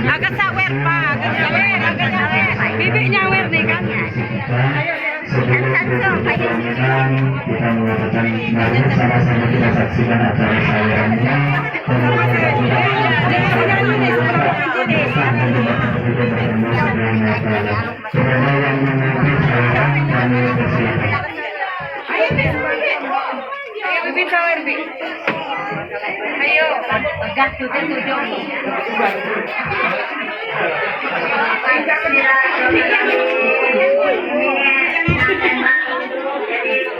Agak sawer Pak, agak sawer. Bibi nyawer nih kan. Kita mengatakan mari sama-sama kita saksikan acara sawerannya. Semoga yang mengerti saweran kami persilakan. Bibi sawer Bi. Ayo, tegak tujuh.